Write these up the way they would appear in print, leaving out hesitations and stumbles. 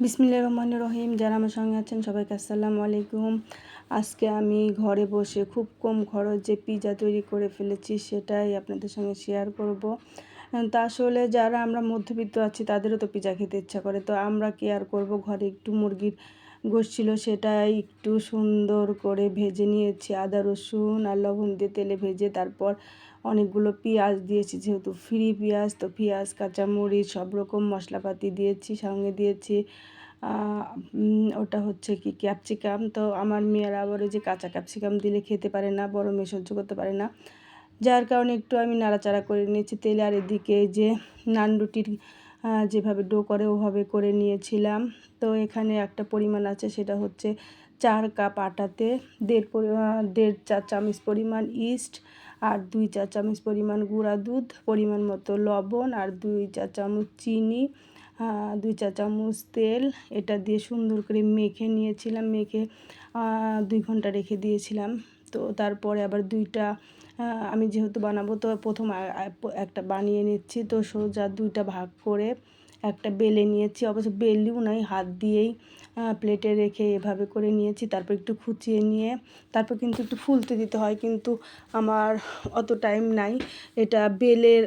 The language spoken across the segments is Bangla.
বিসমিল্লাহির রহমানির রহিম। যারা আমার সঙ্গে আছেন সবাইকে আসসালামু আলাইকুম। আজকে আমি ঘরে বসে খুব কম খরচে পিৎজা তৈরি করে ফেলেছি, সেটাই আপনাদের সঙ্গে শেয়ার করব। তা আসলে যারা আমরা মধ্যবিত্ত আছি তাদেরও তো পিৎজা খেতে ইচ্ছা করে, তো আমরা কি আর করব, ঘরে একটু মুরগির গোশত ছিল, সেটাই একটু সুন্দর করে ভেজে নিয়েছি আদা রসুন আর লবণ দিয়ে তেলে ভেজে। তারপর অনেকগুলো পেঁয়াজ দিয়েছি, যেহেতু ফ্রি পেঁয়াজ, তো পেঁয়াজ কাঁচামরিচ সব রকম মশলাপাতি দিয়েছি, সঙ্গে দিয়েছি ওটা হচ্ছে কি ক্যাপসিকাম। তো আমার মেয়েরা আবার ওই যে কাঁচা ক্যাপসিকাম দিলে খেতে পারে না, বড় মেয়ে সহ্য করতে পারে না, যার কারণে একটু আমি নাড়াচাড়া করে নিয়েছি তেলে। আর এদিকে যে নান রুটির যেভাবে ডো করে ওভাবে করে নিয়েছিলাম। তো এখানে একটা পরিমাণ আছে, সেটা হচ্ছে 4 কাপ আটাতে 1.5 চা চামচ পরিমাণ ইস্ট, আর 2 চা চামচ পরিমাণ গুঁড়া দুধ, পরিমাণ মতো লবণ, আর 2 চা চামচ চিনি, 2 চা চামচ তেল, এটা দিয়ে সুন্দর করে মেখে নিয়েছিলাম। মেখে 2 ঘন্টা রেখে দিয়েছিলাম। তো তারপরে আবার আমি যেহেতু বানাবো, তো প্রথম একটা বানিয়ে নিচ্ছি। তো সোজা 2টা ভাগ করে একটা বেলে নিয়েছি, অবশ্য বেললেও নাই, হাত দিয়েই প্লেটে রেখে এভাবে করে নিয়েছি। তারপর একটু খুঁচিয়ে নিয়ে তারপর কিন্তু একটু ফুলতে দিতে হয়, কিন্তু আমার অত টাইম নাই। এটা বেলের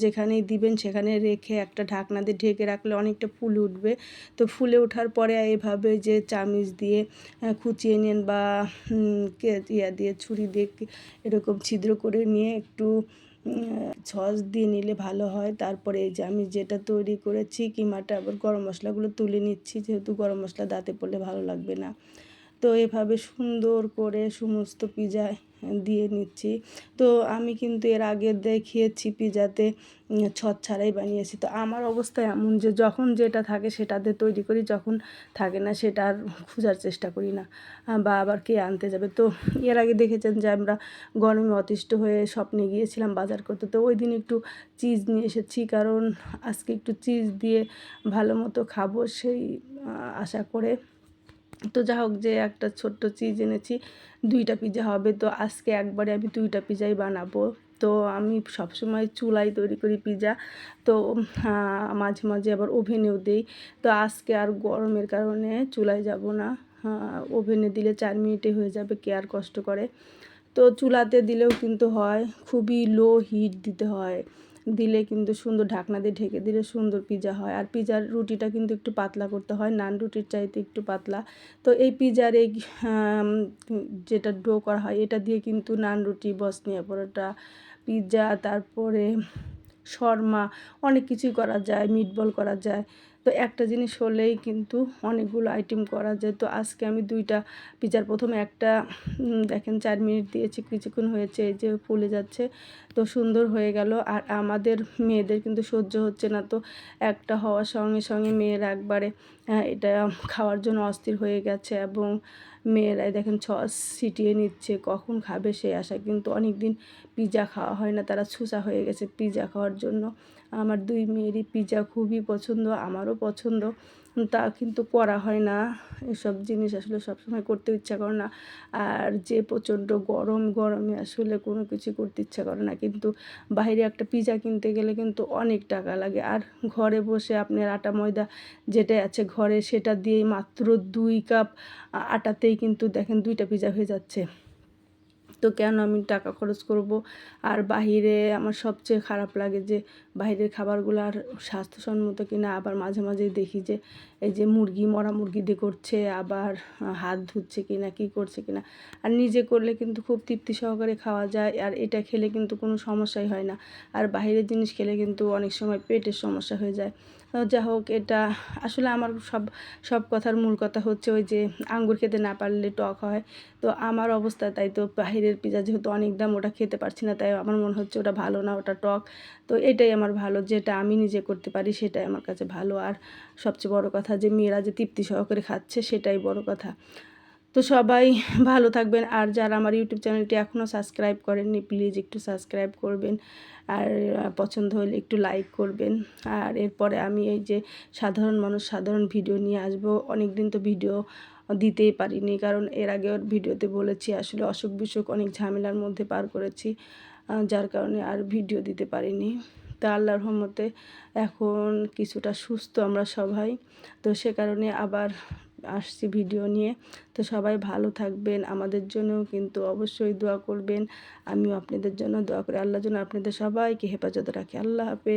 যেখানেই দিবেন সেখানে রেখে একটা ঢাকনা দিয়ে ঢেকে রাখলে অনেকটা ফুলে উঠবে। তো ফুলে ওঠার পরে এভাবে যে চামচ দিয়ে খুঁচিয়ে নেন বা দিয়ে ছুরি দিয়ে এরকম ছিদ্র করে নিয়ে একটু সস দিয়ে নিলে ভালো হয়। তারপরে এই যে আমি যেটা তৈরি করেছি কিমাটা, আবার গরম মশলাগুলো তুলে নিচ্ছি, যেহেতু গরম মশলা দাঁতে পড়লে ভালো লাগবে না। তো এভাবে সুন্দর করে সমস্ত পিৎজায় দিয়ে নিচ্ছি। তো আমি কিন্তু এর আগে দেখিয়েছি পিৎজাতে ছদ ছাড়াই বানিয়েছি। তো আমার অবস্থা এমন যে যখন যেটা থাকে সেটাতে তৈরি করি, যখন থাকে না সেটা আর খোঁজার চেষ্টা করি না, বা আবার কে আনতে যাবে। তো এর আগে দেখেছেন যে আমরা গরমে অতিষ্ঠ হয়ে স্বপ্নে গিয়েছিলাম বাজার করতে, তো ওই দিন একটু চিজ নিয়ে এসেছি, কারণ আজকে একটু চিজ দিয়ে ভালো মতো খাবো সেই আশা করে। তো যা হোক, যে একটা ছোট্ট চিজ এনেছি, 2টা পিৎজা হবে। তো আজকে একবারে আমি 2টা পিৎজাই বানাবো। তো আমি সবসময় চুলায় তৈরি করি পিৎজা, তো মাঝে মাঝে আবার ওভেনেও দিই। তো আজকে আর গরমের কারণে চুলায় যাব না, ওভেনে দিলে 4 মিনিটে হয়ে যাবে, কে আর কষ্ট করে। তো চুলাতে দিলেও কিন্তু হয়, খুবই লো হিট দিতে হয়, দিলে কিন্তু সুন্দর ঢাকনা দিয়ে ঢেকে দিলে সুন্দর পিৎজা হয়। আর পিৎজার রুটিটা কিন্তু একটু পাতলা করতে হয়, নান রুটির চাইতে একটু পাতলা। তো এই পিৎজার এই যেটা ডো করা হয়, এটা দিয়ে কিন্তু নান রুটি, বসনিয়া পরোটা, পিৎজা, তারপরে শর্মা, অনেক কিছুই করা যায়, মিটবল করা যায়। তো একটা জিনিস হলেই কিন্তু অনেকগুলো আইটেম করা যায়। তো আজকে আমি 2টা পিৎজার প্রথমে একটা দেখেন 4 মিনিট দিয়েছি, কিছুক্ষণ হয়েছে, এই যে ফুলে যাচ্ছে, তো সুন্দর হয়ে গেল। আর আমাদের মেয়েদের কিন্তু সহ্য হচ্ছে না, তো একটা হওয়ার সঙ্গে সঙ্গে মেয়েরা একবারে এটা খাওয়ার জন্য অস্থির হয়ে গেছে, এবং মেয়েরাই দেখেন সস ছিটিয়ে নিচ্ছে, কখন খাবে সেই আশা। কিন্তু অনেক দিন পিৎজা খাওয়া হয় না, তারা ছুঁচা হয়ে গেছে পিৎজা খাওয়ার জন্য। আমার 2 মেয়েরই পিৎজা খুবই পছন্দ, আমারও পছন্দ, তা কিন্তু করা হয় না। এসব জিনিস আসলে সবসময় করতে ইচ্ছা করে না। আর যে প্রচণ্ড গরমে আসলে কোনো কিছু করতে ইচ্ছা করে না। কিন্তু বাইরে একটা পিৎজা কিনতে গেলে কিন্তু অনেক টাকা লাগে, আর ঘরে বসে আপনার আটা ময়দা যেটা আছে ঘরে, সেটা দিয়েই মাত্র 2 কাপ আটাতেই কিন্তু দেখেন 2টা পিৎজা হয়ে যাচ্ছে। তো কেন আমি টাকা খরচ করব? আর বাহিরে আমার সবচেয়ে খারাপ লাগে যে বাইরের খাবারগুলো আর স্বাস্থ্যসম্মত কিনা। আবার মাঝে মাঝেই দেখি যে এই যে মরা মুরগি দিয়ে করছে, আবার হাত ধুচ্ছে কিনা, কী করছে কিনা। আর নিজে করলে কিন্তু খুব তৃপ্তি সহকারে খাওয়া যায়, আর এটা খেলে কিন্তু কোনো সমস্যাই হয় না। আর বাইরের জিনিস খেলে কিন্তু অনেক সময় পেটের সমস্যা হয়ে যায়। যা হোক, এটা আসলে আমার সব কথার মূল কথা হচ্ছে ওই যে আঙ্গুর খেতে না পারলে টক হয়। তো আমার অবস্থা তাই। তো বাহিরের পিৎজা যেহেতু অনেক দাম, ওটা খেতে পারছি না, তাই আমার মনে হচ্ছে ওটা ভালো না, ওটা টক। তো এটাই আমার ভালো, যেটা আমি নিজে করতে পারি সেটাই আমার কাছে ভালো। আর সবচেয়ে বড় কথা যে মেয়েরা যে তৃপ্তি সহকারে খাচ্ছে, সেটাই বড় কথা। তো সবাই ভালো থাকবেন। আর যারা আমার ইউটিউব চ্যানেলটি এখনও সাবস্ক্রাইব করেননি, প্লিজ একটু সাবস্ক্রাইব করবেন, আর পছন্দ হলে একটু লাইক করবেন। আর এরপরে আমি এই যে সাধারণ মানুষ সাধারণ ভিডিও নিয়ে আসবো। অনেক দিন তো ভিডিও দিতেই পারিনি, কারণ এর আগেও ভিডিওতে বলেছি আসলে অসুখ বিসুখ অনেক ঝামেলার মধ্যে পার করেছি, যার কারণে আর ভিডিও দিতে পারিনি। তা আল্লাহর রহমতে এখন কিছুটা সুস্থ আমরা সবাই। তো সে কারণে আবার আসছি ভিডিও নিয়ে। তো সবাই ভালো থাকবেন, আমাদের জন্যও কিন্তু অবশ্যই দোয়া করবেন। আমিও আপনাদের জন্য দোয়া করি, আল্লাহ যেন আপনাদের সবাইকে হেফাজতে রাখে। আল্লাহ হাফেজ।